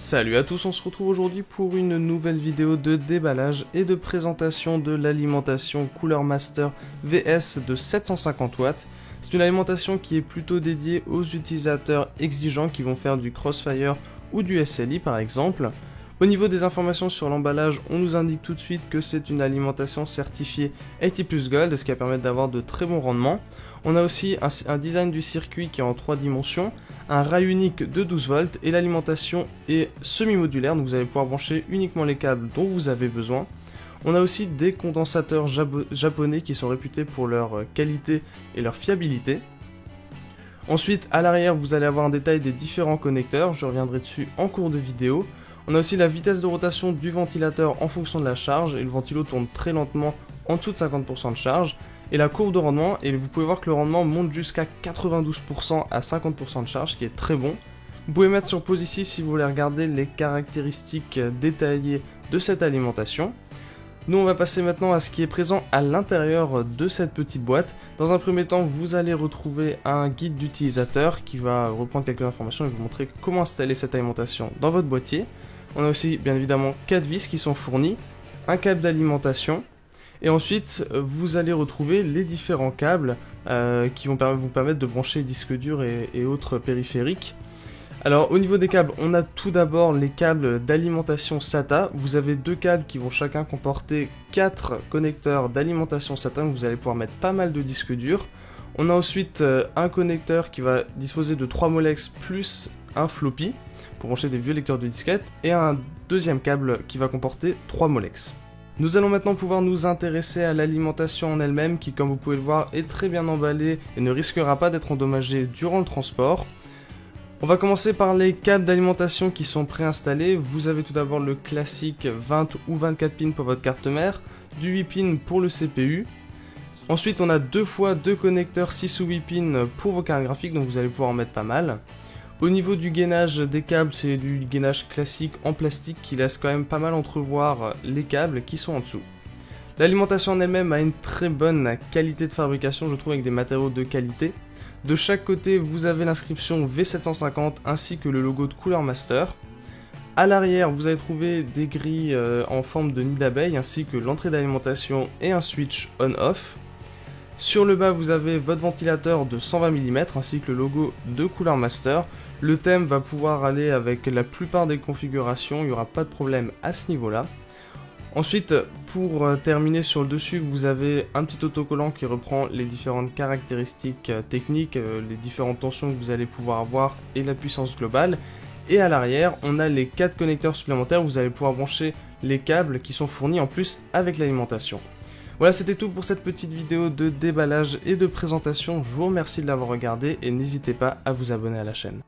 Salut à tous, on se retrouve aujourd'hui pour une nouvelle vidéo de déballage et de présentation de l'alimentation Cooler Master VS de 750 watts. C'est une alimentation qui est plutôt dédiée aux utilisateurs exigeants qui vont faire du Crossfire ou du SLI par exemple. Au niveau des informations sur l'emballage, on nous indique tout de suite que c'est une alimentation certifiée 80+ Gold, ce qui va permettre d'avoir de très bons rendements. On a aussi un design du circuit qui est en 3 dimensions, un rail unique de 12 volts et l'alimentation est semi-modulaire, donc vous allez pouvoir brancher uniquement les câbles dont vous avez besoin. On a aussi des condensateurs japonais qui sont réputés pour leur qualité et leur fiabilité. Ensuite, à l'arrière, vous allez avoir un détail des différents connecteurs, je reviendrai dessus en cours de vidéo. On a aussi la vitesse de rotation du ventilateur en fonction de la charge, et le ventilo tourne très lentement en dessous de 50% de charge. Et la courbe de rendement, et vous pouvez voir que le rendement monte jusqu'à 92% à 50% de charge, ce qui est très bon. Vous pouvez mettre sur pause ici si vous voulez regarder les caractéristiques détaillées de cette alimentation. Nous on va passer maintenant à ce qui est présent à l'intérieur de cette petite boîte. Dans un premier temps, vous allez retrouver un guide d'utilisateur qui va reprendre quelques informations et vous montrer comment installer cette alimentation dans votre boîtier. On a aussi bien évidemment 4 vis qui sont fournies, un câble d'alimentation. Et ensuite, vous allez retrouver les différents câbles qui vont vous permettre de brancher disques durs et autres périphériques. Alors, au niveau des câbles, on a tout d'abord les câbles d'alimentation SATA. Vous avez deux câbles qui vont chacun comporter 4 connecteurs d'alimentation SATA, donc vous allez pouvoir mettre pas mal de disques durs. On a ensuite un connecteur qui va disposer de 3 molex plus un floppy pour brancher des vieux lecteurs de disquettes, et un deuxième câble qui va comporter 3 molex. Nous allons maintenant pouvoir nous intéresser à l'alimentation en elle-même qui, comme vous pouvez le voir, est très bien emballée et ne risquera pas d'être endommagée durant le transport. On va commencer par les câbles d'alimentation qui sont préinstallés. Vous avez tout d'abord le classique 20 ou 24 pins pour votre carte mère, du 8 pins pour le CPU. Ensuite, on a 2 fois 2 connecteurs 6 ou 8 pins pour vos cartes graphiques, donc vous allez pouvoir en mettre pas mal. Au niveau du gainage des câbles, c'est du gainage classique en plastique qui laisse quand même pas mal entrevoir les câbles qui sont en dessous. L'alimentation en elle-même a une très bonne qualité de fabrication, je trouve, avec des matériaux de qualité. De chaque côté, vous avez l'inscription V750 ainsi que le logo de Cooler Master. À l'arrière, vous allez trouver des grilles en forme de nid d'abeille ainsi que l'entrée d'alimentation et un switch on-off. Sur le bas, vous avez votre ventilateur de 120 mm ainsi que le logo de Cooler Master. Le thème va pouvoir aller avec la plupart des configurations, il n'y aura pas de problème à ce niveau-là. Ensuite, pour terminer sur le dessus, vous avez un petit autocollant qui reprend les différentes caractéristiques techniques, les différentes tensions que vous allez pouvoir avoir et la puissance globale. Et à l'arrière, on a les 4 connecteurs supplémentaires où vous allez pouvoir brancher les câbles qui sont fournis en plus avec l'alimentation. Voilà, c'était tout pour cette petite vidéo de déballage et de présentation. Je vous remercie de l'avoir regardé et n'hésitez pas à vous abonner à la chaîne.